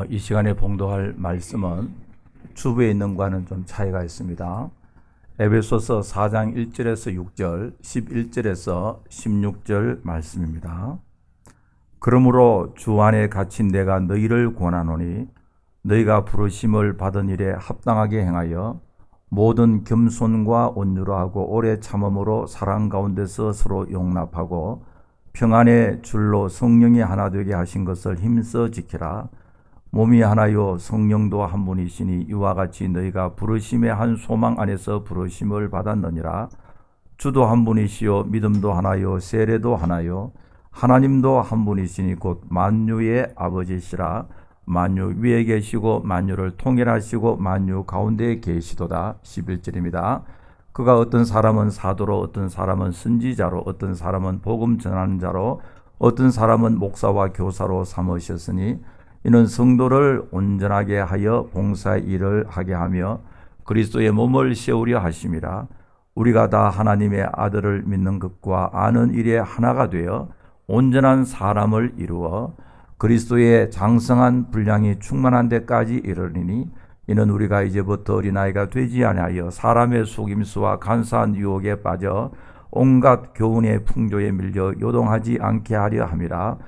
이 시간에 봉독할 말씀은 주부에 있는 것과는 좀 차이가 있습니다. 에베소서 4장 1절에서 6절, 11절에서 16절 말씀입니다. 그러므로 주 안에 갇힌 내가 너희를 권하노니 너희가 부르심을 받은 일에 합당하게 행하여 모든 겸손과 온유로 하고 오래 참음으로 사랑 가운데서 서로 용납하고 평안의 줄로 성령이 하나 되게 하신 것을 힘써 지키라. 몸이 하나요 성령도 한 분이시니 이와 같이 너희가 부르심의 한 소망 안에서 부르심을 받았느니라. 주도 한 분이시요 믿음도 하나요 세례도 하나요 하나님도 한 분이시니 곧 만유의 아버지시라. 만유 위에 계시고 만유를 통일하시고 만유 가운데에 계시도다. 11절입니다. 그가 어떤 사람은 사도로 어떤 사람은 선지자로 어떤 사람은 복음 전하는 자로 어떤 사람은 목사와 교사로 삼으셨으니 이는 성도를 온전하게 하여 봉사의 일을 하게 하며 그리스도의 몸을 세우려 하심이라. 우리가 다 하나님의 아들을 믿는 것과 아는 일에 하나가 되어 온전한 사람을 이루어 그리스도의 장성한 분량이 충만한 데까지 이르리니 이는 우리가 이제부터 어린아이가 되지 아니하여 사람의 속임수와 간사한 유혹에 빠져 온갖 교훈의 풍조에 밀려 요동하지 않게 하려 함이라.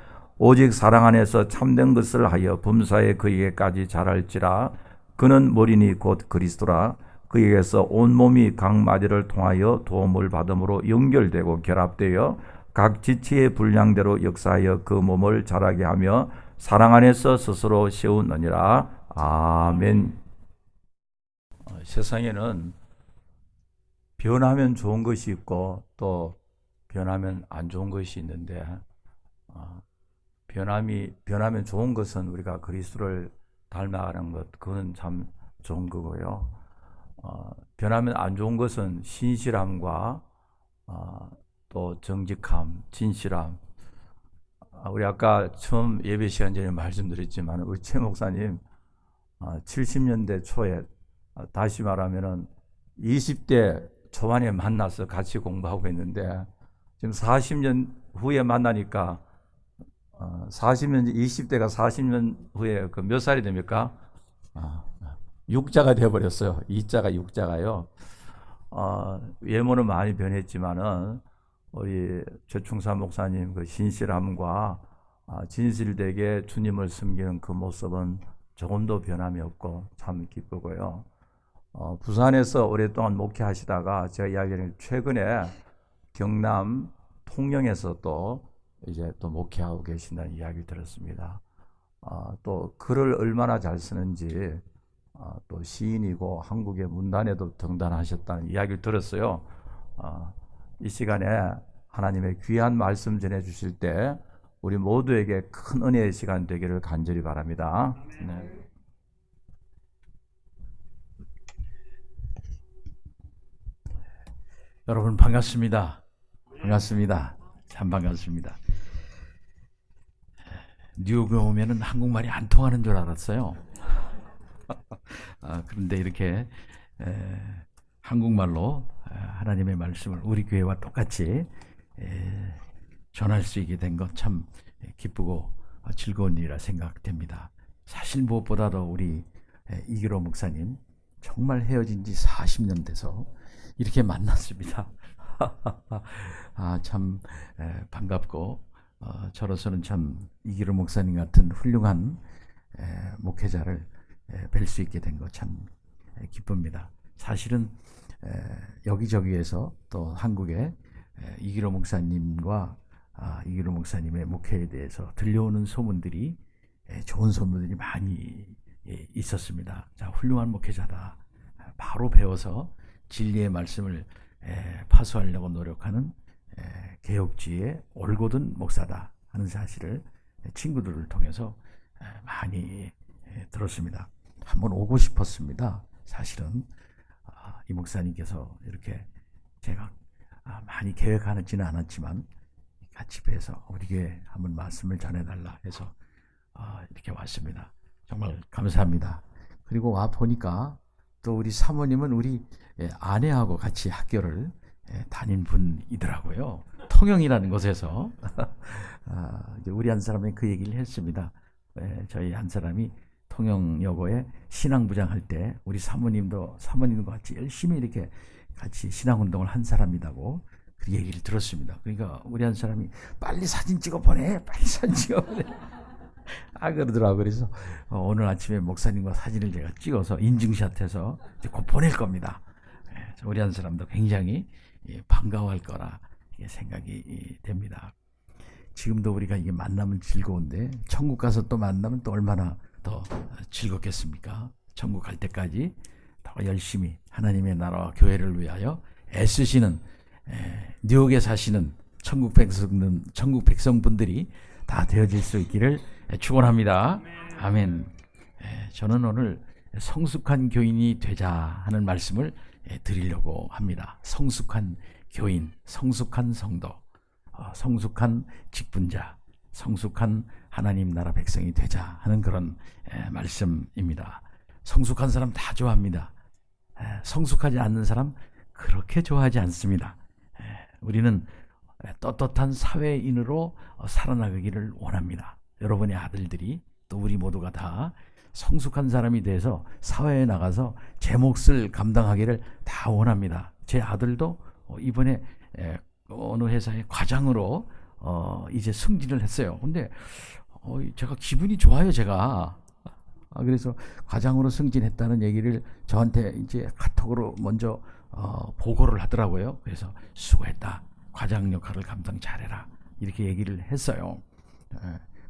오직 사랑 안에서 참된 것을 하여 범사에 그에게까지 자랄지라. 그는 머리니 곧 그리스도라. 그에게서 온몸이 각 마디를 통하여 도움을 받음으로 연결되고 결합되어 각 지체의 분량대로 역사하여 그 몸을 자라게 하며 사랑 안에서 스스로 세우느니라. 아멘. 세상에는 변하면 좋은 것이 있고 또 변하면 안 좋은 것이 있는데 변하면 좋은 것은 우리가 그리스도를 닮아가는 것, 그건 참 좋은 거고요. 변하면 안 좋은 것은 신실함과 또 정직함, 진실함. 우리 아까 처음 예배 시간 전에 말씀드렸지만 우리 최 목사님 70년대 초에 다시 말하면은 20대 초반에 만나서 같이 공부하고 있는데 지금 40년 후에 만나니까 40년, 20대가 40년 후에 그 몇 살이 됩니까? 6자가 되어버렸어요. 2자가 6자가요. 외모는 많이 변했지만은 우리 최충사 목사님 그 신실함과 진실되게 주님을 섬기는 그 모습은 조금도 변함이 없고 참 기쁘고요. 부산에서 오랫동안 목회하시다가 제가 이야기를 최근에 경남 통영에서 또 이제 또 목회하고 계신다는 이야기를 들었습니다. 또 글을 얼마나 잘 쓰는지 또 시인이고 한국의 문단에도 등단하셨다는 이야기를 들었어요. 이 시간에 하나님의 귀한 말씀 전해 주실 때 우리 모두에게 큰 은혜의 시간 되기를 간절히 바랍니다. 네. 여러분 반갑습니다. 반갑습니다. 참 반갑습니다. 뉴욕에 오면은 한국말이 안 통하는 줄 알았어요. 그런데 이렇게 한국말로 하나님의 말씀을 우리 교회와 똑같이 전할 수 있게 된 것 참 기쁘고 즐거운 일이라 생각됩니다. 사실 무엇보다도 우리 이기로 목사님 정말 헤어진 지 40년 돼서 이렇게 만났습니다. 참 반갑고 저로서는 참 이기로 목사님 같은 훌륭한 목회자를 뵐 수 있게 된 것 참 기쁩니다. 사실은 여기저기에서 또 한국에 이기로 목사님과 이기로 목사님의 목회에 대해서 들려오는 소문들이 좋은 소문들이 많이 있었습니다. 자, 훌륭한 목회자다. 바로 배워서 진리의 말씀을 파수하려고 노력하는 개혁주의의 올곧은 목사다 하는 사실을 친구들을 통해서 많이 들었습니다. 한번 오고 싶었습니다. 사실은 이 목사님께서 이렇게 제가 많이 계획하지는 않았지만 같이 뵈서 우리 교회 한번 말씀을 전해달라 해서 이렇게 왔습니다. 정말 감사합니다. 그리고 와 보니까 또 우리 사모님은 우리 아내하고 같이 학교를 다닌 분이더라고요. 통영이라는 곳에서 우리 한 사람이 그 얘기를 했습니다. 저희 한 사람이 통영여고에 신앙부장 할 때 우리 사모님과 같이 열심히 이렇게 같이 신앙운동을 한 사람이라고 그 얘기를 들었습니다. 그러니까 우리 한 사람이 빨리 사진 찍어 보내, 빨리 사진 찍어 보내. 그러더라고요. 그래서 오늘 아침에 목사님과 사진을 제가 찍어서 인증샷해서 이제 곧 보낼 겁니다. 우리 한 사람도 굉장히 반가워할 거라 생각이 됩니다. 지금도 우리가 이게 만나면 즐거운데 천국 가서 또 만나면 또 얼마나 더 즐겁겠습니까? 천국 갈 때까지 더 열심히 하나님의 나라와 교회를 위하여 애쓰시는 뉴욕에 사시는 천국 백성분들이 다 되어질 수 있기를 축원합니다. 아멘. 저는 오늘 성숙한 교인이 되자 하는 말씀을 드리려고 합니다. 성숙한 교인, 성숙한 성도, 성숙한 직분자, 성숙한 하나님 나라 백성이 되자 하는 그런 말씀입니다. 성숙한 사람 다 좋아합니다. 성숙하지 않는 사람 그렇게 좋아하지 않습니다. 우리는 떳떳한 사회인으로 살아나가기를 원합니다. 여러분의 아들들이 또 우리 모두가 다 성숙한 사람이 돼서 사회에 나가서 제 몫을 감당하기를 다 원합니다. 제 아들도 이번에 어느 회사의 과장으로 이제 승진을 했어요. 근데 제가 기분이 좋아요, 제가. 그래서 과장으로 승진했다는 얘기를 저한테 이제 카톡으로 먼저 보고를 하더라고요. 그래서 수고했다. 과장 역할을 감당 잘해라. 이렇게 얘기를 했어요.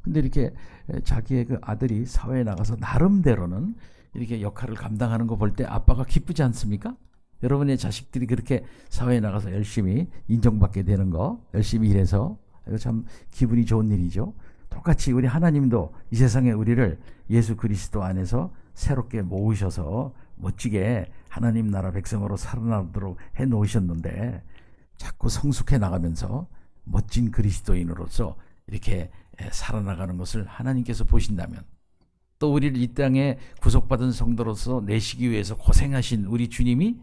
근데 이렇게 자기의 그 아들이 사회에 나가서 나름대로는 이렇게 역할을 감당하는 거 볼 때 아빠가 기쁘지 않습니까? 여러분의 자식들이 그렇게 사회에 나가서 열심히 인정받게 되는 거, 열심히 일해서 이거 참 기분이 좋은 일이죠. 똑같이 우리 하나님도 이 세상에 우리를 예수 그리스도 안에서 새롭게 모으셔서 멋지게 하나님 나라 백성으로 살아나도록 해 놓으셨는데 자꾸 성숙해 나가면서 멋진 그리스도인으로서 이렇게 살아나가는 것을 하나님께서 보신다면, 또 우리를 이 땅에 구속받은 성도로서 내시기 위해서 고생하신 우리 주님이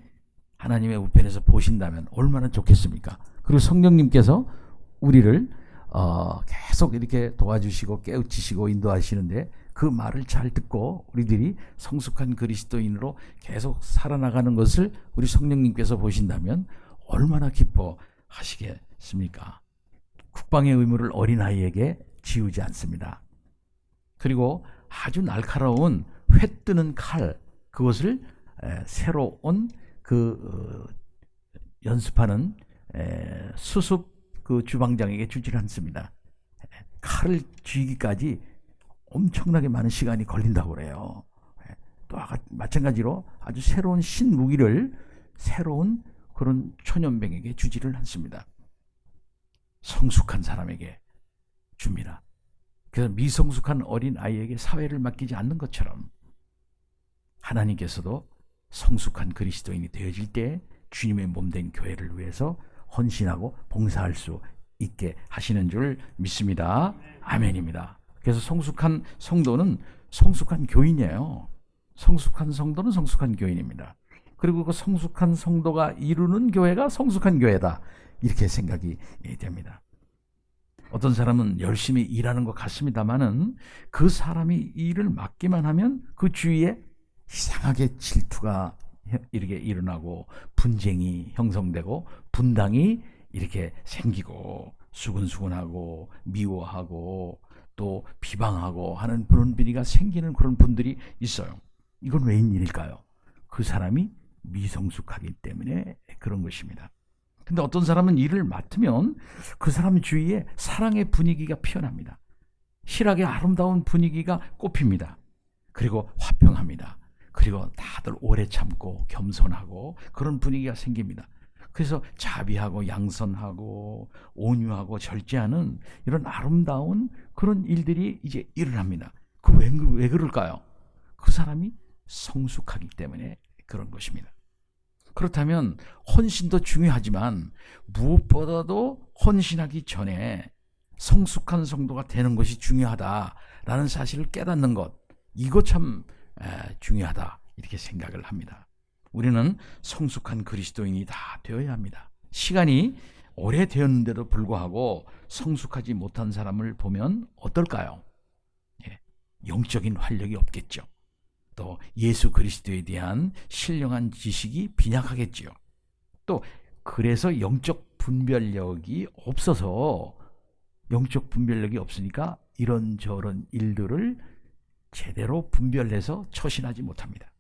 하나님의 우편에서 보신다면 얼마나 좋겠습니까? 그리고 성령님께서 우리를 계속 이렇게 도와주시고 깨우치시고 인도하시는데 그 말을 잘 듣고 우리들이 성숙한 그리스도인으로 계속 살아나가는 것을 우리 성령님께서 보신다면 얼마나 기뻐하시겠습니까? 국방의 의무를 어린아이에게 지우지 않습니다. 그리고 아주 날카로운 회 뜨는 칼, 그것을 새로운 연습하는 수습 그 주방장에게 주질 않습니다. 칼을 쥐기까지 엄청나게 많은 시간이 걸린다고 그래요. 또 마찬가지로 아주 새로운 신무기를 새로운 그런 초년병에게 주지를 않습니다. 성숙한 사람에게 줍니다. 그래서 미성숙한 어린 아이에게 사회를 맡기지 않는 것처럼 하나님께서도 성숙한 그리스도인이 되어질 때 주님의 몸된 교회를 위해서 헌신하고 봉사할 수 있게 하시는 줄 믿습니다. 아멘입니다. 그래서 성숙한 성도는 성숙한 교인이에요. 성숙한 성도는 성숙한 교인입니다. 그리고 그 성숙한 성도가 이루는 교회가 성숙한 교회다. 이렇게 생각이 됩니다. 어떤 사람은 열심히 일하는 것 같습니다만은 그 사람이 일을 맡기만 하면 그 주위에 이상하게 질투가 이렇게 일어나고 분쟁이 형성되고 분당이 이렇게 생기고 수근수근하고 미워하고 또 비방하고 하는 그런 비리가 생기는 그런 분들이 있어요. 이건 웬일일까요? 그 사람이 미성숙하기 때문에 그런 것입니다. 근데 어떤 사람은 일을 맡으면 그 사람 주위에 사랑의 분위기가 피어납니다. 희락의 아름다운 분위기가 꽃핍니다. 그리고 화평합니다. 그리고 다들 오래 참고 겸손하고 그런 분위기가 생깁니다. 그래서 자비하고 양선하고 온유하고 절제하는 이런 아름다운 그런 일들이 이제 일어납니다. 왜 그럴까요? 그 사람이 성숙하기 때문에 그런 것입니다. 그렇다면 헌신도 중요하지만 무엇보다도 헌신하기 전에 성숙한 성도가 되는 것이 중요하다라는 사실을 깨닫는 것, 이거 참 중요하다 이렇게 생각을 합니다. 우리는 성숙한 그리스도인이 다 되어야 합니다. 시간이 오래되었는데도 불구하고 성숙하지 못한 사람을 보면 어떨까요? 영적인 활력이 없겠죠. 또 예수 그리스도에 대한 신령한 지식이 빈약하겠지요. 또 그래서 영적 분별력이 없으니까 이런저런 일들을 제대로 분별해서 처신하지 못합니다.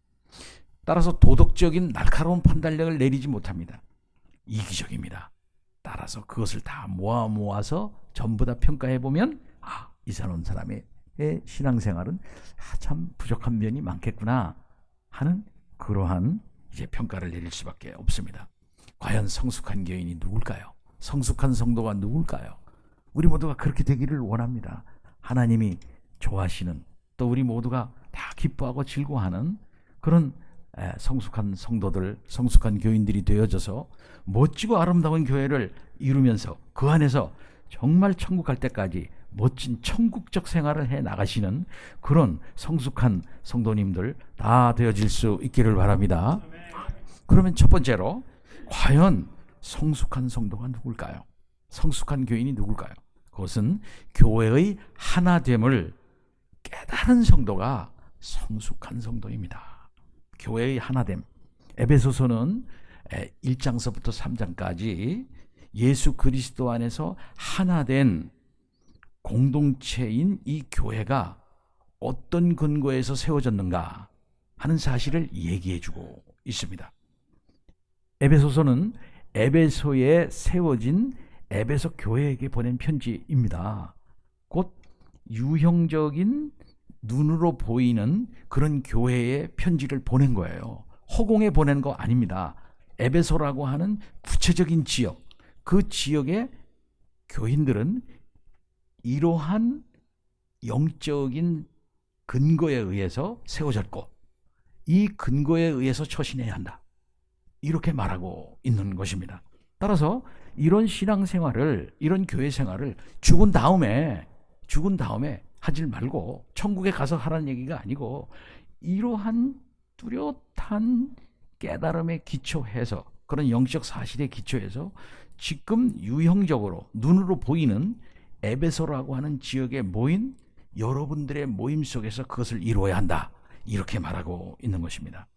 따라서 도덕적인 날카로운 판단력을 내리지 못합니다. 이기적입니다. 따라서 그것을 다 모아서 전부 다 평가해 보면 이 사람의 신앙생활은 참 부족한 면이 많겠구나 하는 그러한 이제 평가를 내릴 수밖에 없습니다. 과연 성숙한 교인이 누굴까요? 성숙한 성도가 누굴까요? 우리 모두가 그렇게 되기를 원합니다. 하나님이 좋아하시는, 또 우리 모두가 다 기뻐하고 즐거워하는 그런 성숙한 성도들, 성숙한 교인들이 되어져서 멋지고 아름다운 교회를 이루면서 그 안에서 정말 천국 갈 때까지 멋진 천국적 생활을 해 나가시는 그런 성숙한 성도님들 다 되어질 수 있기를 바랍니다. 그러면 첫 번째로 과연 성숙한 성도가 누굴까요? 성숙한 교인이 누굴까요? 그것은 교회의 하나됨을 깨달은 성도가 성숙한 성도입니다. 교회의 하나됨. 에베소서는 1장서부터 3장까지 예수 그리스도 안에서 하나된 공동체인 이 교회가 어떤 근거에서 세워졌는가 하는 사실을 얘기해주고 있습니다. 에베소서는 에베소에 세워진 에베소 교회에게 보낸 편지입니다. 곧 유형적인 눈으로 보이는 그런 교회에 편지를 보낸 거예요. 허공에 보낸 거 아닙니다. 에베소라고 하는 구체적인 지역, 그 지역의 교인들은 이러한 영적인 근거에 의해서 세워졌고 이 근거에 의해서 처신해야 한다. 이렇게 말하고 있는 것입니다. 따라서 이런 신앙생활을, 이런 교회 생활을 죽은 다음에 하질 말고 천국에 가서 하라는 얘기가 아니고 이러한 뚜렷한 깨달음에 기초해서, 그런 영적 사실에 기초해서 지금 유형적으로 눈으로 보이는 에베소라고 하는 지역에 모인 여러분들의 모임 속에서 그것을 이루어야 한다. 이렇게 말하고 있는 것입니다.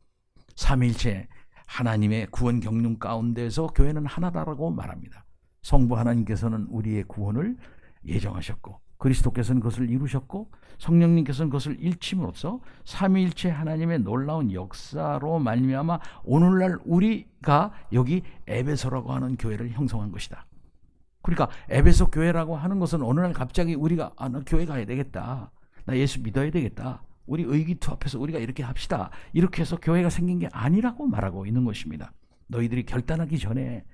삼위일체 하나님의 구원 경륜 가운데서 교회는 하나다라고 말합니다. 성부 하나님께서는 우리의 구원을 예정하셨고 그리스도께서는 그것을 이루셨고 성령님께서는 그것을 일침으로써 삼위일체 하나님의 놀라운 역사로 말미암아 오늘날 우리가 여기 에베소라고 하는 교회를 형성한 것이다. 그러니까 에베소 교회라고 하는 것은 어느 날 갑자기 우리가 나 교회 가야 되겠다, 나 예수 믿어야 되겠다, 우리 의기투합해서 우리가 이렇게 합시다, 이렇게 해서 교회가 생긴 게 아니라고 말하고 있는 것입니다. 너희들이 결단하기 전에,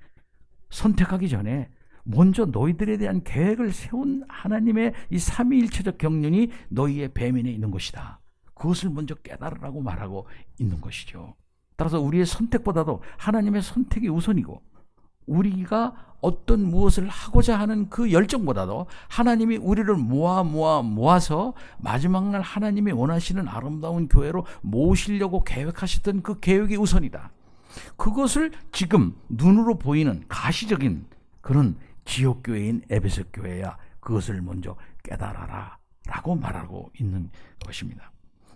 선택하기 전에 먼저 너희들에 대한 계획을 세운 하나님의 이 삼위일체적 경륜이 너희의 배면에 있는 것이다. 그것을 먼저 깨달으라고 말하고 있는 것이죠. 따라서 우리의 선택보다도 하나님의 선택이 우선이고, 우리가 어떤 무엇을 하고자 하는 그 열정보다도 하나님이 우리를 모아서 마지막 날 하나님이 원하시는 아름다운 교회로 모으시려고 계획하셨던 그 계획이 우선이다. 그것을 지금 눈으로 보이는 가시적인 그런 지역교회인 에베소 교회야 그것을 먼저 깨달아라 라고 말하고 있는 것입니다.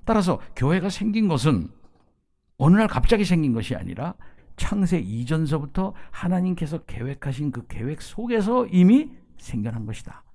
따라서 교회가 생긴 것은 어느 날 갑자기 생긴 것이 아니라 창세 이전서부터 하나님께서 계획하신 그 계획 속에서 이미 생겨난 것이다.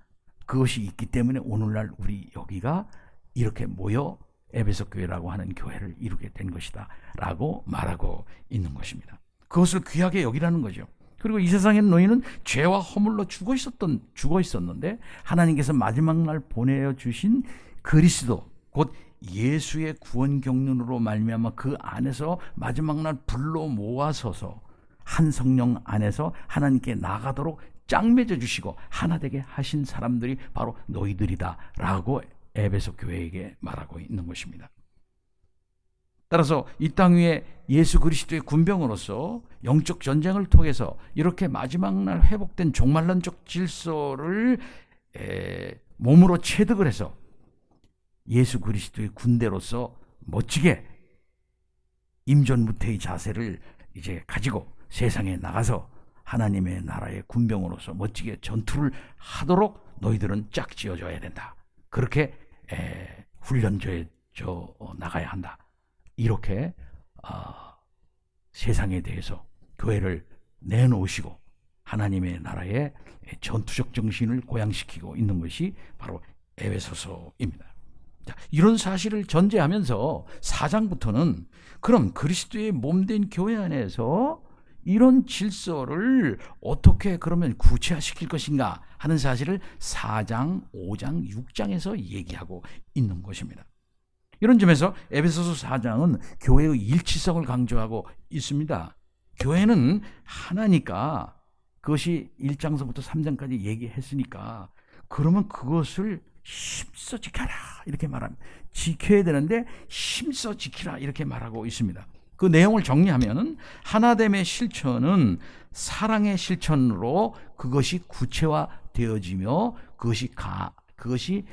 그것이 있기 때문에 오늘날 우리 여기가 이렇게 모여 에베소 교회라고 하는 교회를 이루게 된 것이다 라고 말하고 있는 것입니다. 그것을 귀하게 여기라는 거죠. 그리고 이 세상에는 너희는 죄와 허물로 죽어 있었는데 하나님께서 마지막 날 보내주신 그리스도 곧 예수의 구원 경륜으로 말미암아 그 안에서 마지막 날 불로 모아서서 한 성령 안에서 하나님께 나가도록 짝맺어 주시고 하나 되게 하신 사람들이 바로 너희들이다 라고 에베소 교회에게 말하고 있는 것입니다. 따라서 이 땅 위에 예수 그리스도의 군병으로서 영적 전쟁을 통해서 이렇게 마지막 날 회복된 종말론적 질서를 몸으로 체득을 해서 예수 그리스도의 군대로서 멋지게 임전무태의 자세를 이제 가지고 세상에 나가서 하나님의 나라의 군병으로서 멋지게 전투를 하도록 너희들은 짝지어줘야 된다. 그렇게 훈련조에 나가야 한다. 이렇게 세상에 대해서 교회를 내놓으시고 하나님의 나라의 전투적 정신을 고양시키고 있는 것이 바로 에베소서입니다. 자, 이런 사실을 전제하면서 4장부터는 그럼 그리스도의 몸된 교회 안에서 이런 질서를 어떻게 그러면 구체화시킬 것인가 하는 사실을 4장, 5장, 6장에서 얘기하고 있는 것입니다. 이런 점에서 에베소서 4장은 교회의 일치성을 강조하고 있습니다. 교회는 하나니까 그것이 1장서부터 3장까지 얘기했으니까 그러면 그것을 힘써 지켜라 이렇게 말합니다. 지켜야 되는데 힘써 지키라 이렇게 말하고 있습니다. 그 내용을 정리하면은 하나됨의 실천은 사랑의 실천으로 그것이 구체화되어지며 그것이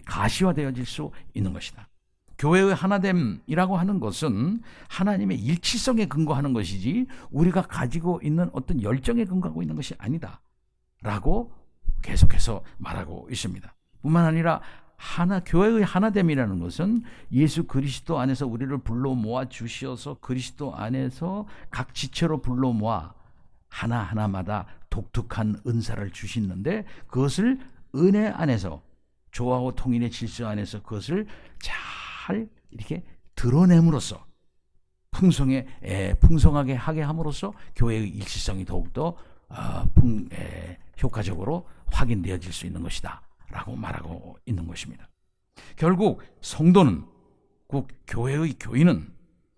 가시화되어질 수 있는 것이다. 교회의 하나됨이라고 하는 것은 하나님의 일치성에 근거하는 것이지 우리가 가지고 있는 어떤 열정에 근거하고 있는 것이 아니다 라고 계속해서 말하고 있습니다. 뿐만 아니라 교회의 하나됨이라는 것은 예수 그리스도 안에서 우리를 불러 모아 주셔서 그리스도 안에서 각 지체로 불러 모아 하나하나마다 독특한 은사를 주시는데 그것을 은혜 안에서 조화와 통일의 질서 안에서 그것을 잘 이렇게 드러냄으로써 풍성하게 하게 함으로써 교회의 일치성이 더욱더 효과적으로 확인되어질 수 있는 것이다 라고 말하고 있는 것입니다. 결국 성도는 곧 교회의 교인은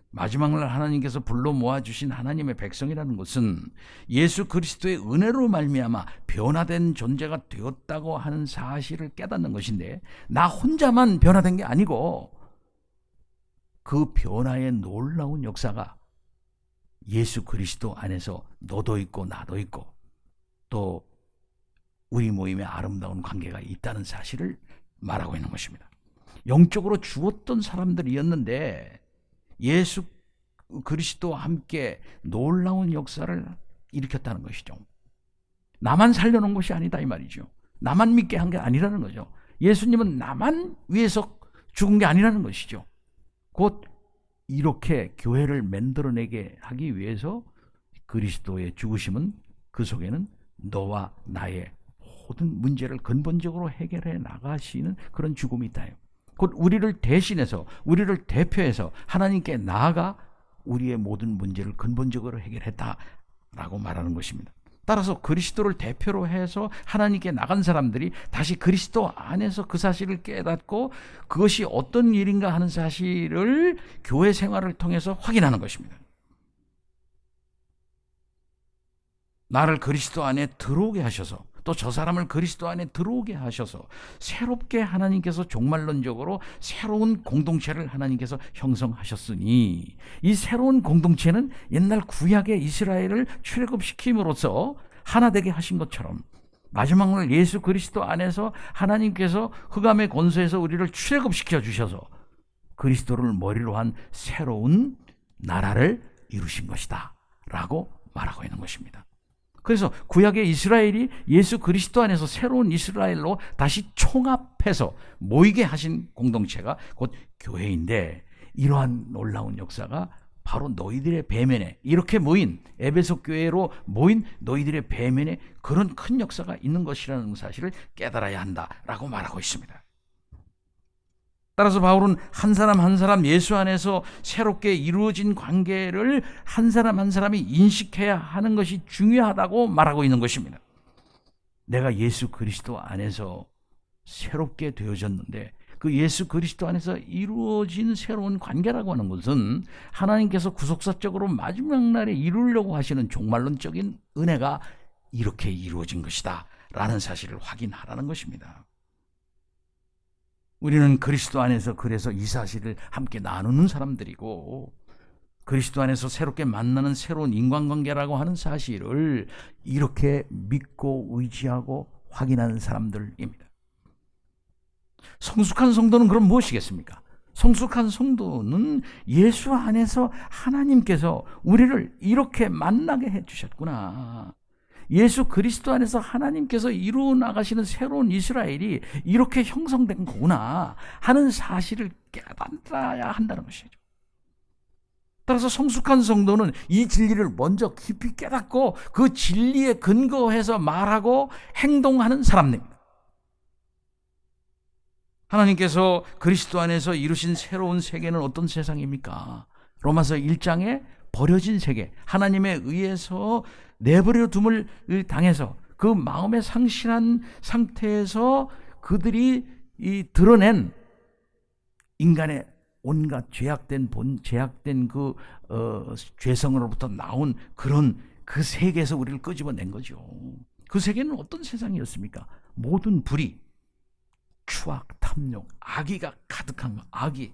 마지막 날 하나님께서 불러 모아주신 하나님의 백성이라는 것은 예수 그리스도의 은혜로 말미암아 변화된 존재가 되었다고 하는 사실을 깨닫는 것인데 나 혼자만 변화된 게 아니고 그 변화의 놀라운 역사가 예수 그리스도 안에서 너도 있고 나도 있고 또 우리 모임에 아름다운 관계가 있다는 사실을 말하고 있는 것입니다. 영적으로 죽었던 사람들이었는데 예수 그리스도와 함께 놀라운 역사를 일으켰다는 것이죠. 나만 살려놓은 것이 아니다 이 말이죠. 나만 믿게 한 게 아니라는 거죠. 예수님은 나만 위해서 죽은 게 아니라는 것이죠. 곧 이렇게 교회를 만들어내게 하기 위해서 그리스도의 죽으심은 그 속에는 너와 나의 모든 문제를 근본적으로 해결해 나가시는 그런 죽음이 있다. 곧 우리를 대신해서 우리를 대표해서 하나님께 나아가 우리의 모든 문제를 근본적으로 해결했다라고 말하는 것입니다. 따라서 그리스도를 대표로 해서 하나님께 나간 사람들이 다시 그리스도 안에서 그 사실을 깨닫고 그것이 어떤 일인가 하는 사실을 교회 생활을 통해서 확인하는 것입니다. 나를 그리스도 안에 들어오게 하셔서 또 저 사람을 그리스도 안에 들어오게 하셔서 새롭게 하나님께서 종말론적으로 새로운 공동체를 하나님께서 형성하셨으니 이 새로운 공동체는 옛날 구약의 이스라엘을 출애굽시킴으로써 하나 되게 하신 것처럼 마지막 날 예수 그리스도 안에서 하나님께서 흑암의 권세에서 우리를 출애굽시켜 주셔서 그리스도를 머리로 한 새로운 나라를 이루신 것이다 라고 말하고 있는 것입니다. 그래서 구약의 이스라엘이 예수 그리스도 안에서 새로운 이스라엘로 다시 총합해서 모이게 하신 공동체가 곧 교회인데 이러한 놀라운 역사가 바로 너희들의 배면에 이렇게 모인 에베소 교회로 모인 너희들의 배면에 그런 큰 역사가 있는 것이라는 사실을 깨달아야 한다라고 말하고 있습니다. 따라서 바울은 한 사람 한 사람 예수 안에서 새롭게 이루어진 관계를 한 사람 한 사람이 인식해야 하는 것이 중요하다고 말하고 있는 것입니다. 내가 예수 그리스도 안에서 새롭게 되어졌는데 그 예수 그리스도 안에서 이루어진 새로운 관계라고 하는 것은 하나님께서 구속사적으로 마지막 날에 이루려고 하시는 종말론적인 은혜가 이렇게 이루어진 것이다 라는 사실을 확인하라는 것입니다. 우리는 그리스도 안에서 그래서 이 사실을 함께 나누는 사람들이고 그리스도 안에서 새롭게 만나는 새로운 인간관계라고 하는 사실을 이렇게 믿고 의지하고 확인하는 사람들입니다. 성숙한 성도는 그럼 무엇이겠습니까? 성숙한 성도는 예수 안에서 하나님께서 우리를 이렇게 만나게 해주셨구나. 예수 그리스도 안에서 하나님께서 이루어 나가시는 새로운 이스라엘이 이렇게 형성된 거구나 하는 사실을 깨달아야 한다는 것이죠. 따라서 성숙한 성도는 이 진리를 먼저 깊이 깨닫고 그 진리에 근거해서 말하고 행동하는 사람입니다. 하나님께서 그리스도 안에서 이루신 새로운 세계는 어떤 세상입니까? 로마서 1장에 버려진 세계, 하나님에 의해서 내버려 둠을 당해서 그 마음의 상실한 상태에서 그들이 드러낸 인간의 온갖 죄악된 그 죄성으로부터 나온 그런 그 세계에서 우리를 끄집어낸 거죠. 그 세계는 어떤 세상이었습니까? 모든 불의, 추악, 탐욕, 악의가 가득한 거, 악의,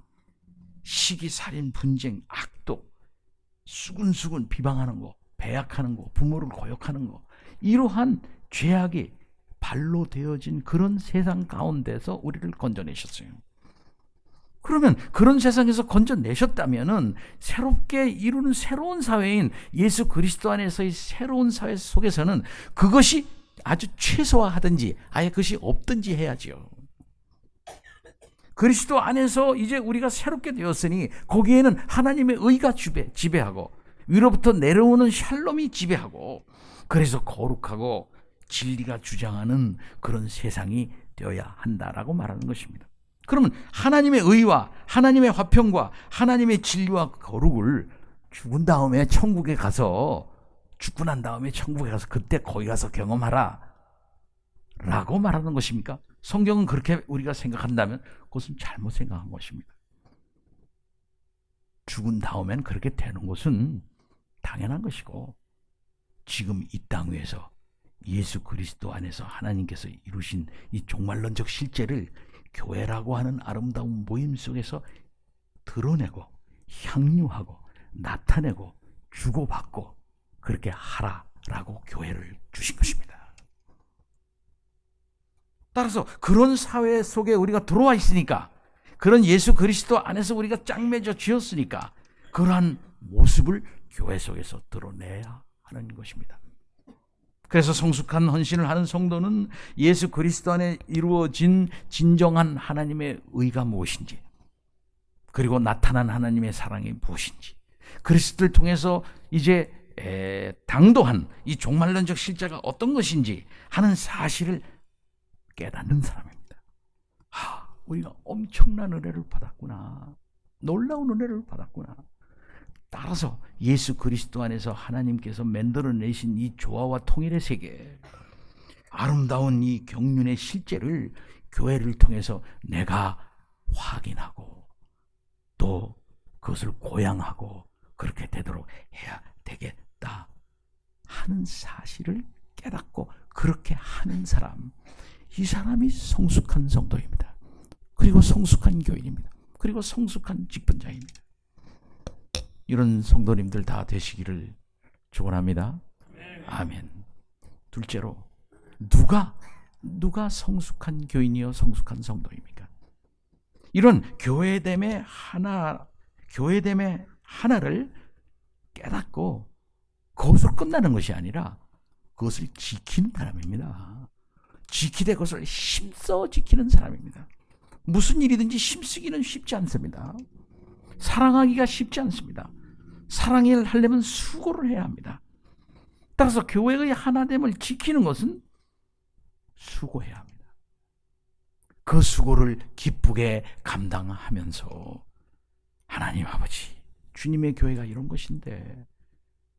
시기, 살인, 분쟁, 악독, 수근수근 비방하는 거, 배약하는 거, 부모를 거역하는 거, 이러한 죄악이 발로 되어진 그런 세상 가운데서 우리를 건져내셨어요. 그러면 그런 세상에서 건져내셨다면은 새롭게 이루는 새로운 사회인 예수 그리스도 안에서의 새로운 사회 속에서는 그것이 아주 최소화하든지 아예 그것이 없든지 해야지요. 그리스도 안에서 이제 우리가 새롭게 되었으니 거기에는 하나님의 의가 지배하고 위로부터 내려오는 샬롬이 지배하고 그래서 거룩하고 진리가 주장하는 그런 세상이 되어야 한다라고 말하는 것입니다. 그러면 하나님의 의와 하나님의 화평과 하나님의 진리와 거룩을 죽은 다음에 천국에 가서 죽고 난 다음에 천국에 가서 그때 거기 가서 경험하라 라고 말하는 것입니까? 성경은 그렇게 우리가 생각한다면 그것은 잘못 생각한 것입니다. 죽은 다음엔 그렇게 되는 것은 당연한 것이고 지금 이 땅 위에서 예수 그리스도 안에서 하나님께서 이루신 이 종말론적 실제를 교회라고 하는 아름다운 모임 속에서 드러내고 향유하고 나타내고 주고받고 그렇게 하라라고 교회를 주신 것입니다. 따라서 그런 사회 속에 우리가 들어와 있으니까 그런 예수 그리스도 안에서 우리가 짝맺어 지었으니까 그러한 모습을 교회 속에서 드러내야 하는 것입니다. 그래서 성숙한 헌신을 하는 성도는 예수 그리스도 안에 이루어진 진정한 하나님의 의가 무엇인지 그리고 나타난 하나님의 사랑이 무엇인지 그리스도를 통해서 이제 당도한 이 종말론적 실제가 어떤 것인지 하는 사실을 깨닫는 사람입니다. 우리가 엄청난 은혜를 받았구나. 놀라운 은혜를 받았구나. 따라서 예수 그리스도 안에서 하나님께서 만들어내신 이 조화와 통일의 세계, 아름다운 이 경륜의 실제를 교회를 통해서 내가 확인하고 또 그것을 고양하고 그렇게 되도록 해야 되겠다 하는 사실을 깨닫고 그렇게 하는 사람, 이 사람이 성숙한 성도입니다. 그리고 성숙한 교인입니다. 그리고 성숙한 직분자입니다. 이런 성도님들 다 되시기를 축원합니다. 아멘. 둘째로 누가 성숙한 교인이요 성숙한 성도입니까? 이런 교회됨의 하나를 깨닫고 그것으로 끝나는 것이 아니라 그것을 지키는 사람입니다. 지키되 그것을 힘써 지키는 사람입니다. 무슨 일이든지 힘쓰기는 쉽지 않습니다. 사랑하기가 쉽지 않습니다. 사랑을 하려면 수고를 해야 합니다. 따라서 교회의 하나됨을 지키는 것은 수고해야 합니다. 그 수고를 기쁘게 감당하면서 하나님 아버지, 주님의 교회가 이런 것인데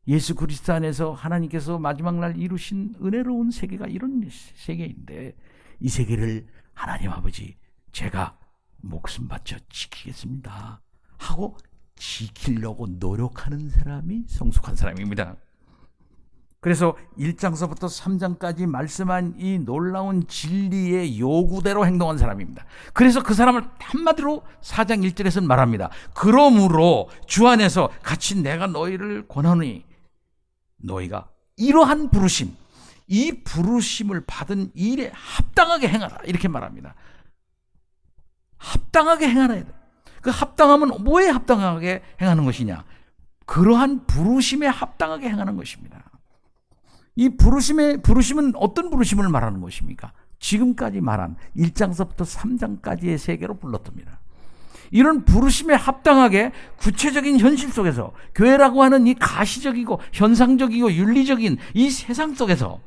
예수 그리스도 안에서 하나님께서 마지막 날 이루신 은혜로운 세계가 이런 세계인데 이 세계를 하나님 아버지 제가 목숨 바쳐 지키겠습니다 하고 지키려고 노력하는 사람이 성숙한 사람입니다. 그래서 1장서부터 3장까지 말씀한 이 놀라운 진리의 요구대로 행동한 사람입니다. 그래서 그 사람을 한마디로 4장 1절에서는 말합니다. 그러므로 주 안에서 같이 내가 너희를 권하노니 너희가 이러한 부르심, 이 부르심을 받은 일에 합당하게 행하라 이렇게 말합니다. 합당하게 행하라. 그 합당함은 뭐에 합당하게 행하는 것이냐? 그러한 부르심에 합당하게 행하는 것입니다. 이 부르심은 어떤 부르심을 말하는 것입니까? 지금까지 말한 1장서부터 3장까지의 세계로 불렀답니다. 이런 부르심에 합당하게 구체적인 현실 속에서 교회라고 하는 이 가시적이고 현상적이고 윤리적인 이 세상 속에서,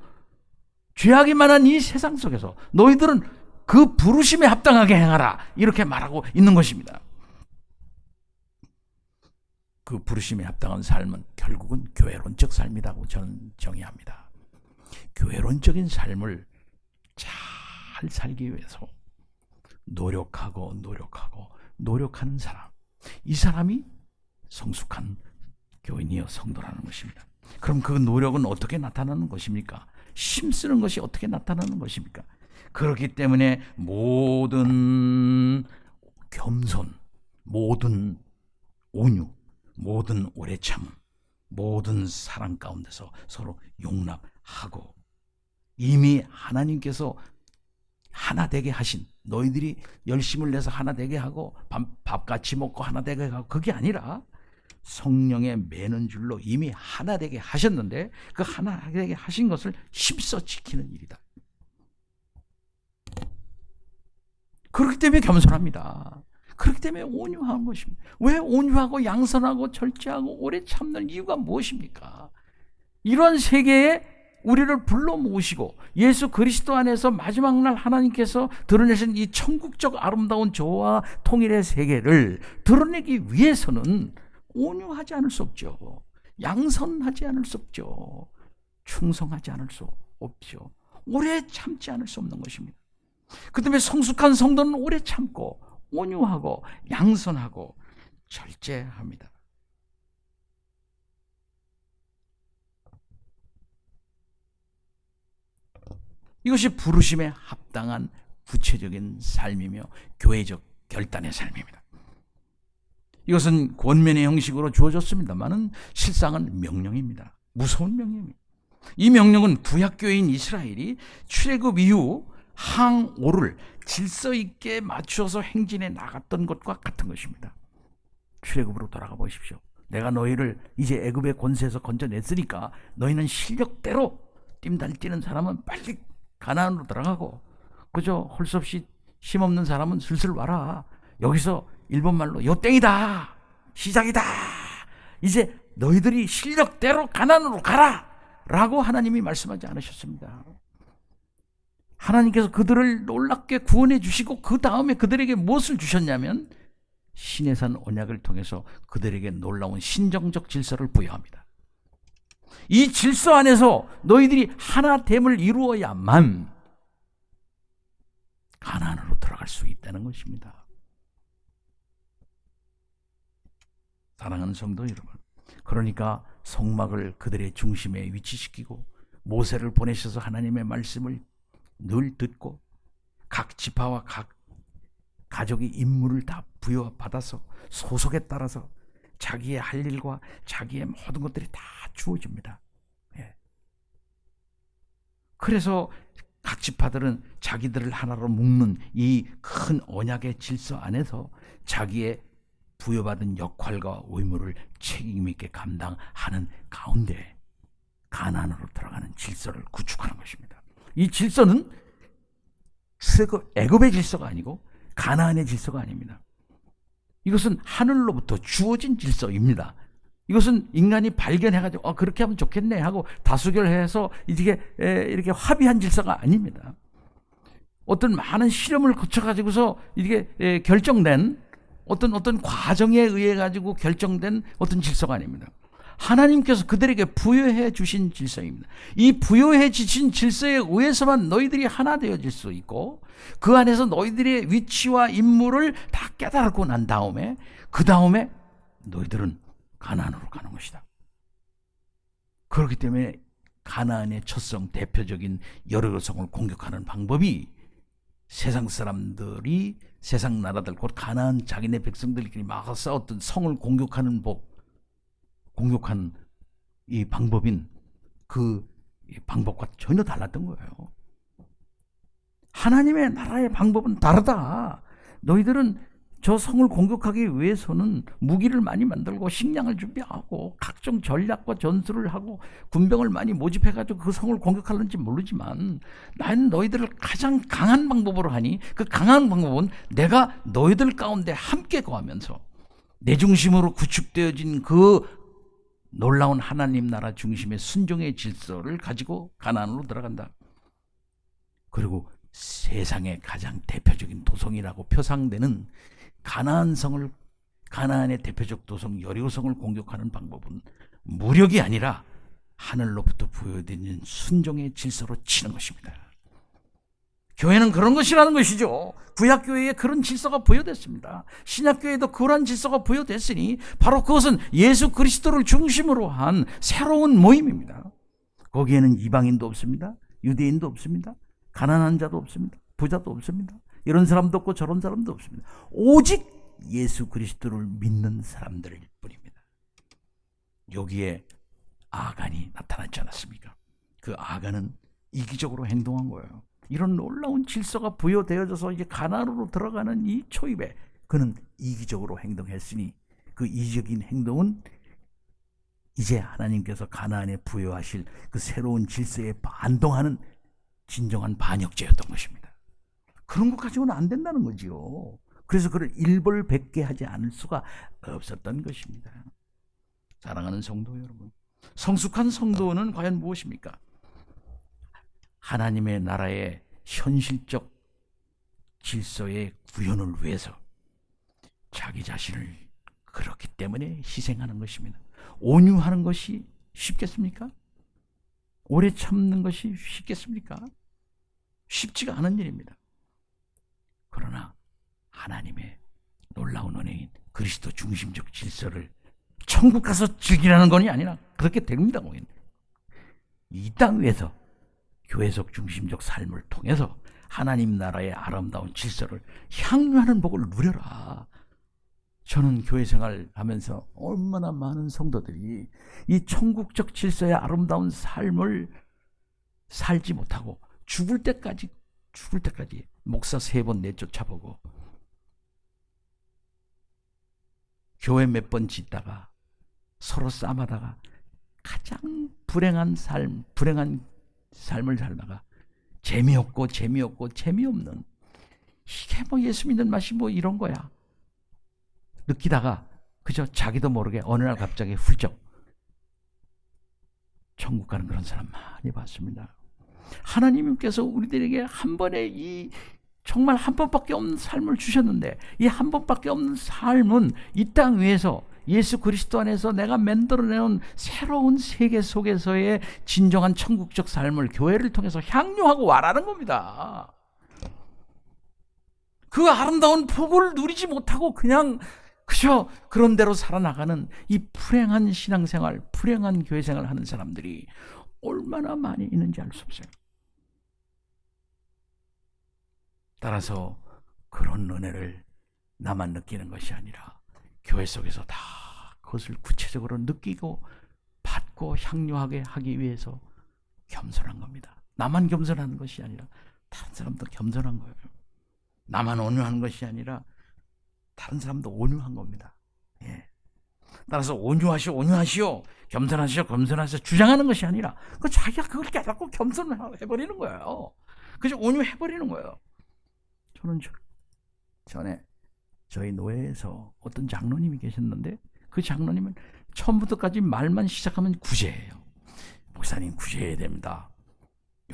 죄악이 많은 이 세상 속에서 너희들은 그 부르심에 합당하게 행하라, 이렇게 말하고 있는 것입니다. 그 부르심에 합당한 삶은 결국은 교회론적 삶이라고 저는 정의합니다. 교회론적인 삶을 잘 살기 위해서 노력하는 사람, 이 사람이 성숙한 교인이요 성도라는 것입니다. 그럼 그 노력은 어떻게 나타나는 것입니까? 힘쓰는 것이 어떻게 나타나는 것입니까? 그렇기 때문에 모든 겸손, 모든 온유, 모든 오래 참음, 모든 사랑 가운데서 서로 용납하고, 이미 하나님께서 하나 되게 하신, 너희들이 열심을 내서 하나 되게 하고 밥 같이 먹고 하나 되게 하고, 그게 아니라 성령의 매는 줄로 이미 하나 되게 하셨는데 그 하나 되게 하신 것을 힘써 지키는 일이다. 그렇기 때문에 겸손합니다. 그렇기 때문에 온유한 것입니다. 왜 온유하고 양선하고 절제하고 오래 참는 이유가 무엇입니까? 이러한 세계에 우리를 불러 모으시고 예수 그리스도 안에서 마지막 날 하나님께서 드러내신 이 천국적 아름다운 조화와 통일의 세계를 드러내기 위해서는 온유하지 않을 수 없죠. 양선하지 않을 수 없죠. 충성하지 않을 수 없죠. 오래 참지 않을 수 없는 것입니다. 그 때문에 성숙한 성도는 오래 참고 온유하고 양선하고 절제합니다. 이것이 부르심에 합당한 구체적인 삶이며 교회적 결단의 삶입니다. 이것은 권면의 형식으로 주어졌습니다만은 실상은 명령입니다. 무서운 명령입니다. 이 명령은 구약교회인 이스라엘이 출애굽 이후 항오를 질서 있게 맞추어서 행진해 나갔던 것과 같은 것입니다. 출애굽으로 돌아가 보십시오. 내가 너희를 이제 애굽의 권세에서 건져냈으니까 너희는 실력대로 뜀달 뛰는 사람은 빨리 가나안으로 들어가고, 그저 할 수 없이 힘없는 사람은 슬슬 와라. 여기서 일본말로 요땡이다, 시작이다, 이제 너희들이 실력대로 가나안으로 가라 라고 하나님이 말씀하지 않으셨습니다. 하나님께서 그들을 놀랍게 구원해 주시고 그 다음에 그들에게 무엇을 주셨냐면 시내산 언약을 통해서 그들에게 놀라운 신정적 질서를 부여합니다. 이 질서 안에서 너희들이 하나됨을 이루어야만 가나안으로 들어갈 수 있다는 것입니다. 사랑하는 성도 여러분, 그러니까 성막을 그들의 중심에 위치시키고 모세를 보내셔서 하나님의 말씀을 늘 듣고 각 지파와 각 가족의 임무를 다 부여받아서 소속에 따라서 자기의 할 일과 자기의 모든 것들이 다 주어집니다. 예. 그래서 각 지파들은 자기들을 하나로 묶는 이 큰 언약의 질서 안에서 자기의 부여받은 역할과 의무를 책임 있게 감당하는 가운데 가나안으로 들어가는 질서를 구축하는 것입니다. 이 질서는 애굽의 질서가 아니고 가나안의 질서가 아닙니다. 이것은 하늘로부터 주어진 질서입니다. 이것은 인간이 발견해가지고 그렇게 하면 좋겠네 하고 다수결해서 이렇게 합의한 질서가 아닙니다. 어떤 많은 실험을 거쳐가지고서 이게 결정된 어떤 과정에 의해 가지고 결정된 어떤 질서가 아닙니다. 하나님께서 그들에게 부여해 주신 질서입니다. 이 부여해 주신 질서에 의해서만 너희들이 하나 되어질 수 있고 그 안에서 너희들의 위치와 임무를 다 깨달고 난 다음에 그 다음에 너희들은 가나안으로 가는 것이다. 그렇기 때문에 가나안의 첫성 대표적인 여러 성을 공격하는 방법이 세상 사람들이 세상 나라들 곧 가나안 자기네 백성들끼리 막 싸웠던 성을 공격한 이 방법인 그 방법과 전혀 달랐던 거예요. 하나님의 나라의 방법은 다르다. 너희들은 저 성을 공격하기 위해서는 무기를 많이 만들고 식량을 준비하고 각종 전략과 전술을 하고 군병을 많이 모집해가지고 그 성을 공격하는지 모르지만 나는 너희들을 가장 강한 방법으로 하니 그 강한 방법은 내가 너희들 가운데 함께 거하면서 내 중심으로 구축되어진 그 놀라운 하나님 나라 중심의 순종의 질서를 가지고 가나안으로 들어간다. 그리고 세상의 가장 대표적인 도성이라고 표상되는 가나안의 대표적 도성 여리고성을 공격하는 방법은 무력이 아니라 하늘로부터 부여되는 순종의 질서로 치는 것입니다. 교회는 그런 것이라는 것이죠. 구약교회에 그런 질서가 부여됐습니다. 신약교회에도 그러한 질서가 부여됐으니 바로 그것은 예수 그리스도를 중심으로 한 새로운 모임입니다. 거기에는 이방인도 없습니다. 유대인도 없습니다. 가난한 자도 없습니다. 부자도 없습니다. 이런 사람도 없고 저런 사람도 없습니다. 오직 예수 그리스도를 믿는 사람들일 뿐입니다. 여기에 아간이 나타났지 않았습니까? 그 아간은 이기적으로 행동한 거예요. 이런 놀라운 질서가 부여되어져서 이제 가나안으로 들어가는 이 초입에 그는 이기적으로 행동했으니 그 이기적인 행동은 이제 하나님께서 가나안에 부여하실 그 새로운 질서에 반동하는 진정한 반역죄였던 것입니다. 그런 것 가지고는 안 된다는 거지요. 그래서 그를 일벌백계 하지 않을 수가 없었던 것입니다. 사랑하는 성도 여러분, 성숙한 성도는 과연 무엇입니까? 하나님의 나라의 현실적 질서의 구현을 위해서 자기 자신을 그렇기 때문에 희생하는 것입니다. 온유하는 것이 쉽겠습니까? 오래 참는 것이 쉽겠습니까? 쉽지가 않은 일입니다. 그러나 하나님의 놀라운 은혜인 그리스도 중심적 질서를 천국 가서 즐기라는 것이 아니라 그렇게 됩니다. 이 땅 위에서 교회적 중심적 삶을 통해서 하나님 나라의 아름다운 질서를 향유하는 복을 누려라. 저는 교회 생활하면서 얼마나 많은 성도들이 이 천국적 질서의 아름다운 삶을 살지 못하고 죽을 때까지 목사 3번 내쫓아보고 교회 몇 번 짓다가 서로 싸마다가 가장 불행한 삶을 살다가 재미없고 재미없는 이게 뭐 예수 믿는 맛이 뭐 이런 거야 느끼다가 그저 자기도 모르게 어느 날 갑자기 훌쩍 천국 가는 그런 사람 많이 봤습니다. 하나님께서 우리들에게 한 번에 이 정말 한 번밖에 없는 삶을 주셨는데 이 한 번밖에 없는 삶은 이 땅 위에서 예수 그리스도 안에서 내가 만들어내는 새로운 세계 속에서의 진정한 천국적 삶을 교회를 통해서 향유하고 와라는 겁니다. 그 아름다운 복을 누리지 못하고 그저 그런 대로 살아나가는 이 불행한 신앙생활, 불행한 교회생활을 하는 사람들이 얼마나 많이 있는지 알 수 없어요. 따라서 그런 은혜를 나만 느끼는 것이 아니라 교회 속에서 다 그것을 구체적으로 느끼고 받고 향유하게 하기 위해서 겸손한 겁니다. 나만 겸손한 것이 아니라 다른 사람도 겸손한 거예요. 나만 온유한 것이 아니라 다른 사람도 온유한 겁니다. 예. 따라서 온유하시오, 겸손하시오 주장하는 것이 아니라 그 자기가 그걸 깨닫고 겸손해버리는 거예요. 그래서 온유해버리는 거예요. 저는 전에 저희 노회에서 어떤 장로님이 계셨는데 그 장로님은 처음부터까지 말만 시작하면 구제예요. 목사님 구제해야 됩니다.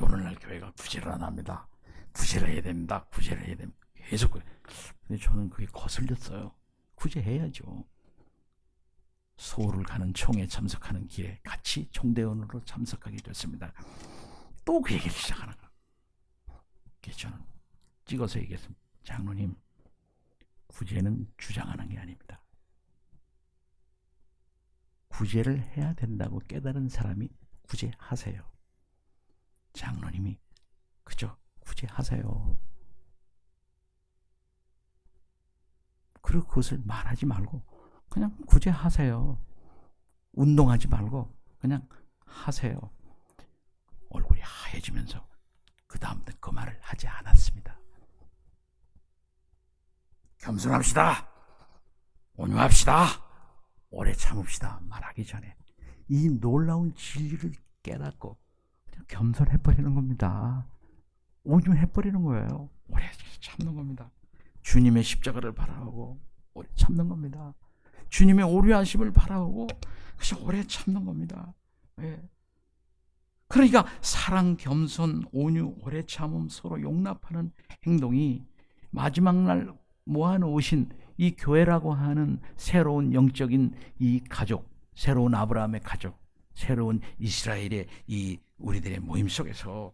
오늘날 교회가 구제를 안 합니다. 구제를 해야 됩니다. 계속. 근데 저는 그게 거슬렸어요. 구제해야죠. 서울을 가는 총에 참석하는 길에 같이 총대원으로 참석하게 됐습니다. 또 그 얘기를 시작하는 거예요. 그래서 저는 찍어서 얘기했습니다. 장로님, 구제는 주장하는 게 아닙니다. 구제를 해야 된다고 깨달은 사람이 구제하세요. 장로님이 그저 구제하세요. 그리고 그것을 말하지 말고 그냥 구제하세요. 운동하지 말고 그냥 하세요. 얼굴이 하얘지면서 그 다음부터 그 말을 하지 않았습니다. 겸손합시다. 온유합시다. 오래 참읍시다. 말하기 전에 이 놀라운 진리를 깨닫고 그냥 겸손해버리는 겁니다. 온유해버리는 거예요. 오래 참는 겁니다. 주님의 십자가를 바라보고 오래 참는 겁니다. 주님의 오류하심을 바라보고 그래서 오래 참는 겁니다. 예. 그러니까 사랑, 겸손, 온유, 오래 참음, 서로 용납하는 행동이 마지막 날 모아놓으신 이 교회라고 하는 새로운 영적인 이 가족, 새로운 아브라함의 가족, 새로운 이스라엘의 이 우리들의 모임 속에서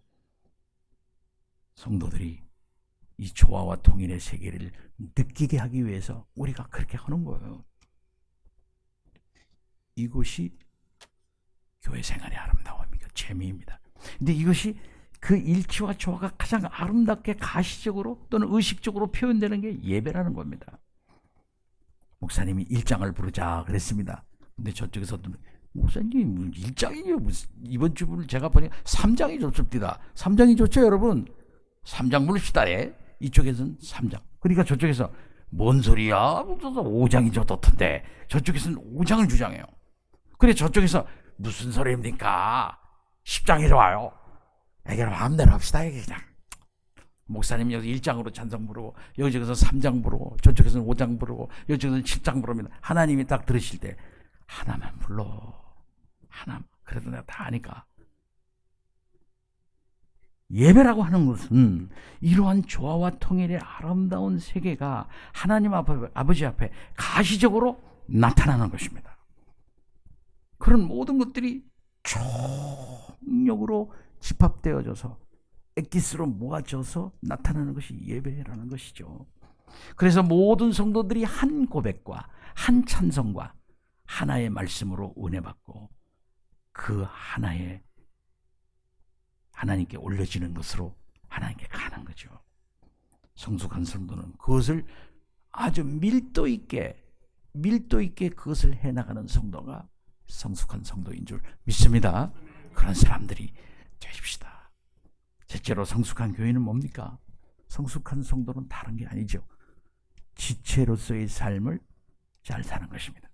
성도들이 이 조화와 통일의 세계를 느끼게 하기 위해서 우리가 그렇게 하는 거예요. 이것이 교회 생활의 아름다움입니다. 재미입니다. 근데 이것이 그 일치와 조화가 가장 아름답게 가시적으로 또는 의식적으로 표현되는 게 예배라는 겁니다. 목사님이 1장을 부르자 그랬습니다. 근데 저쪽에서도 목사님 1장이요 무슨 이번 주를 제가 보니까 3장이 좋습니다. 3장이 좋죠 여러분. 3장 부릅시다. 이쪽에서는 3장. 그러니까 저쪽에서 뭔 소리야? 5장이 좋던데 저쪽에서는 5장을 주장해요. 그래 저쪽에서 무슨 소리입니까? 10장이 좋아요. 애들 마음대로 합시다. 이게 그냥 목사님이 여기 1장으로 찬송 부르고 여기저기서 3장 부르고 저쪽에서는 5장 부르고 여기저기서는 7장 부릅니다. 하나님이 딱 들으실 때 하나만 불러. 하나 그래도 내가 다 아니까. 예배라고 하는 것은 이러한 조화와 통일의 아름다운 세계가 하나님 앞에, 아버지 앞에 가시적으로 나타나는 것입니다. 그런 모든 것들이 총력으로 집합되어져서 엑기스로 모아져서 나타나는 것이 예배라는 것이죠. 그래서 모든 성도들이 한 고백과 한 찬송과 하나의 말씀으로 은혜받고 그 하나의 하나님께 올려지는 것으로 하나님께 가는 거죠. 성숙한 성도는 그것을 아주 밀도 있게 그것을 해나가는 성도가 성숙한 성도인 줄 믿습니다. 그런 사람들이 되십시다. 실제로 성숙한 교회는 뭡니까? 성숙한 성도는 다른 게 아니죠. 지체로서의 삶을 잘 사는 것입니다.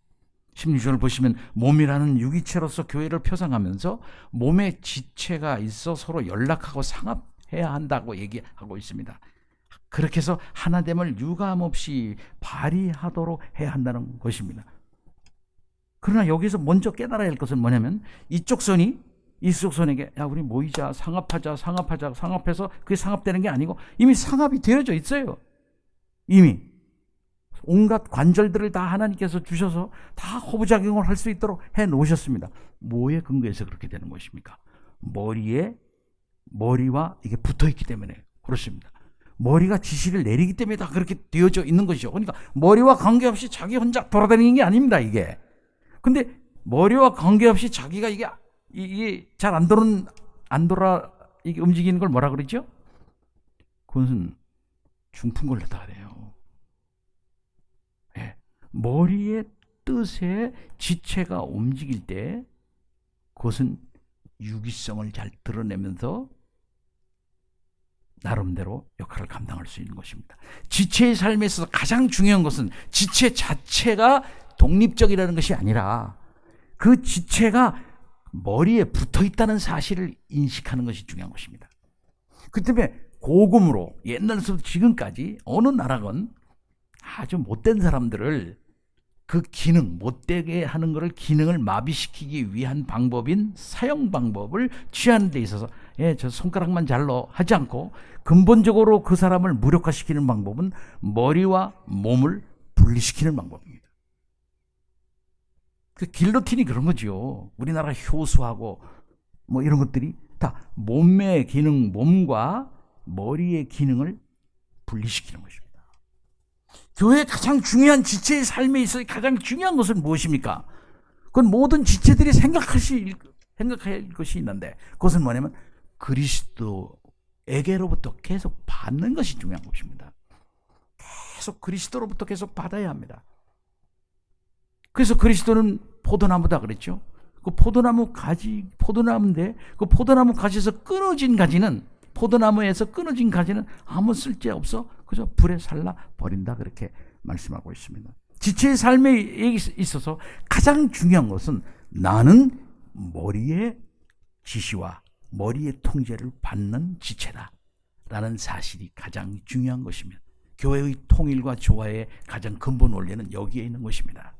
16절을 보시면 몸이라는 유기체로서 교회를 표상하면서 몸에 지체가 있어 서로 연락하고 상합해야 한다고 얘기하고 있습니다. 그렇게 해서 하나됨을 유감없이 발휘하도록 해야 한다는 것입니다. 그러나 여기서 먼저 깨달아야 할 것은 뭐냐면 이쪽 손이 이쪽 손에게 야 우리 모이자 상합해서 그게 상합되는 게 아니고 이미 상합이 되어져 있어요. 이미 온갖 관절들을 다 하나님께서 주셔서 다 호부작용을 할 수 있도록 해놓으셨습니다. 뭐에 근거해서 그렇게 되는 것입니까? 머리와 이게 붙어있기 때문에 그렇습니다. 머리가 지시를 내리기 때문에 다 그렇게 되어져 있는 것이죠. 그러니까 머리와 관계없이 자기 혼자 돌아다니는 게 아닙니다. 이게. 근데 머리와 관계없이 자기가 이게 잘 안 이게 움직이는 걸 뭐라 그러죠? 그것은 중풍걸렸다 그래요. 머리의 뜻에 지체가 움직일 때 그것은 유기성을 잘 드러내면서 나름대로 역할을 감당할 수 있는 것입니다. 지체의 삶에 있어서 가장 중요한 것은 지체 자체가 독립적이라는 것이 아니라 그 지체가 머리에 붙어 있다는 사실을 인식하는 것이 중요한 것입니다. 그 때문에 고금으로 옛날부터 지금까지 어느 나라건 아주 못된 사람들을 그 기능, 못되게 하는 것을 기능을 마비시키기 위한 방법인 사형 방법을 취하는 데 있어서 저 손가락만 잘로 하지 않고 근본적으로 그 사람을 무력화시키는 방법은 머리와 몸을 분리시키는 방법입니다. 그 길로틴이 그런 거죠. 우리나라 효수하고 뭐 이런 것들이 다 몸의 기능, 몸과 머리의 기능을 분리시키는 것입니다. 교회의 가장 중요한 지체의 삶에 있어 가장 중요한 것은 무엇입니까? 그건 모든 지체들이 생각해야 할 것이 있는데 그것은 뭐냐면 그리스도에게로부터 계속 받는 것이 중요한 것입니다. 계속 그리스도로부터 계속 받아야 합니다. 그래서 그리스도는 포도나무다 그랬죠. 그 포도나무인데 그 포도나무 가지에서 끊어진 가지는 아무 쓸데 없어 그저 불에 살라 버린다 그렇게 말씀하고 있습니다. 지체의 삶에 있어서 가장 중요한 것은 나는 머리의 지시와 머리의 통제를 받는 지체다 라는 사실이 가장 중요한 것이며, 교회의 통일과 조화의 가장 근본 원리는 여기에 있는 것입니다.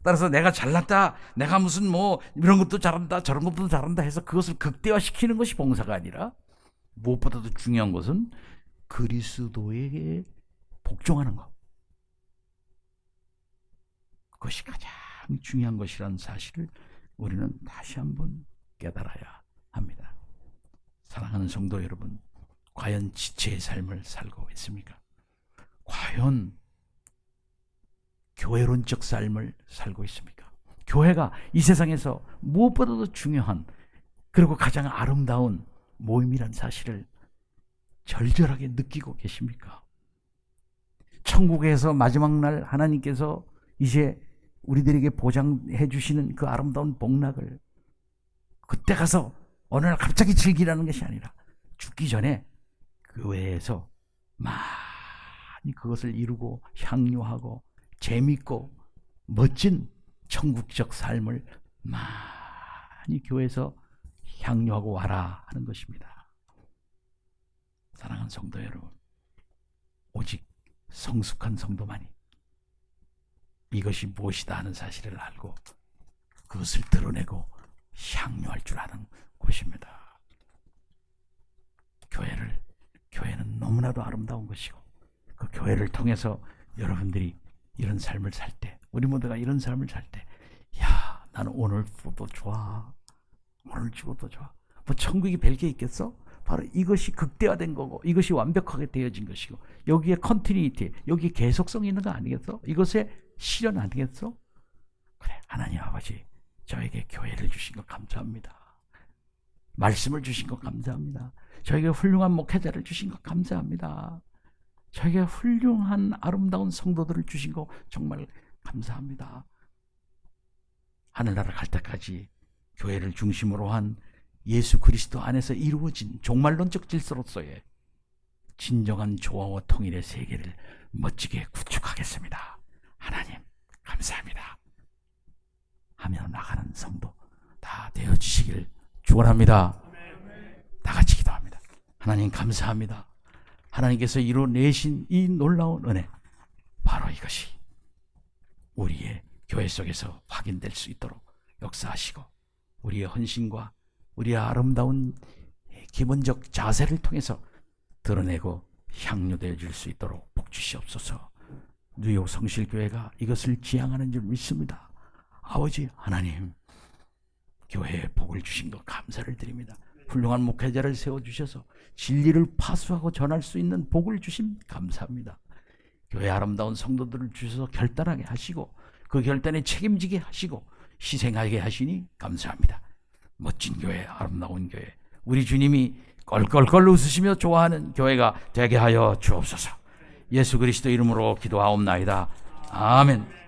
따라서 내가 잘났다, 내가 무슨 뭐 이런 것도 잘한다, 저런 것도 잘한다 해서 그것을 극대화시키는 것이 봉사가 아니라, 무엇보다도 중요한 것은 그리스도에게 복종하는 것. 그것이 가장 중요한 것이라는 사실을 우리는 다시 한번 깨달아야 합니다. 사랑하는 성도 여러분, 과연 지체의 삶을 살고 있습니까? 과연 교회론적 삶을 살고 있습니까? 교회가 이 세상에서 무엇보다도 중요한, 그리고 가장 아름다운 모임이란 사실을 절절하게 느끼고 계십니까? 천국에서 마지막 날 하나님께서 이제 우리들에게 보장해 주시는 그 아름다운 복락을 그때 가서 어느 날 갑자기 즐기라는 것이 아니라, 죽기 전에 교회에서 많이 그것을 이루고 향유하고 재밌고 멋진 천국적 삶을 많이 교회에서 향유하고 와라 하는 것입니다. 사랑하는 성도 여러분, 오직 성숙한 성도만이 이것이 무엇이다 하는 사실을 알고 그것을 드러내고 향유할 줄 아는 곳입니다. 교회는 너무나도 아름다운 것이고, 그 교회를 통해서 여러분들이 이런 삶을 살 때, 우리 모두가 이런 삶을 살 때, 야, 나는 오늘 죽어도 좋아, 오늘 죽어도 좋아. 뭐 천국이 별게 있겠어? 바로 이것이 극대화된 거고, 이것이 완벽하게 되어진 것이고, 여기에 컨티니티, 여기에 계속성이 있는 거 아니겠어? 이것의 실현 아니겠어? 그래, 하나님 아버지, 저에게 교회를 주신 것 감사합니다. 말씀을 주신 것 감사합니다. 저에게 훌륭한 목회자를 주신 것 감사합니다. 저에게 훌륭한 아름다운 성도들을 주신 것 정말 감사합니다. 하늘나라 갈 때까지 교회를 중심으로 한 예수 그리스도 안에서 이루어진 종말론적 질서로서의 진정한 조화와 통일의 세계를 멋지게 구축하겠습니다. 하나님 감사합니다 하며 나가는 성도 다 되어주시기를 축원합니다. 다 같이 기도합니다. 하나님 감사합니다. 하나님께서 이뤄내신 이 놀라운 은혜, 바로 이것이 우리의 교회 속에서 확인될 수 있도록 역사하시고, 우리의 헌신과 우리의 아름다운 기본적 자세를 통해서 드러내고 향유되어 줄 수 있도록 복 주시옵소서. 뉴욕 성실교회가 이것을 지향하는 줄 믿습니다. 아버지 하나님, 교회에 복을 주신 것 감사를 드립니다. 훌륭한 목회자를 세워주셔서 진리를 파수하고 전할 수 있는 복을 주심 감사합니다. 교회 아름다운 성도들을 주셔서 결단하게 하시고, 그 결단에 책임지게 하시고 희생하게 하시니 감사합니다. 멋진 교회, 아름다운 교회, 우리 주님이 껄껄껄 웃으시며 좋아하는 교회가 되게 하여 주옵소서. 예수 그리스도 이름으로 기도하옵나이다. 아멘.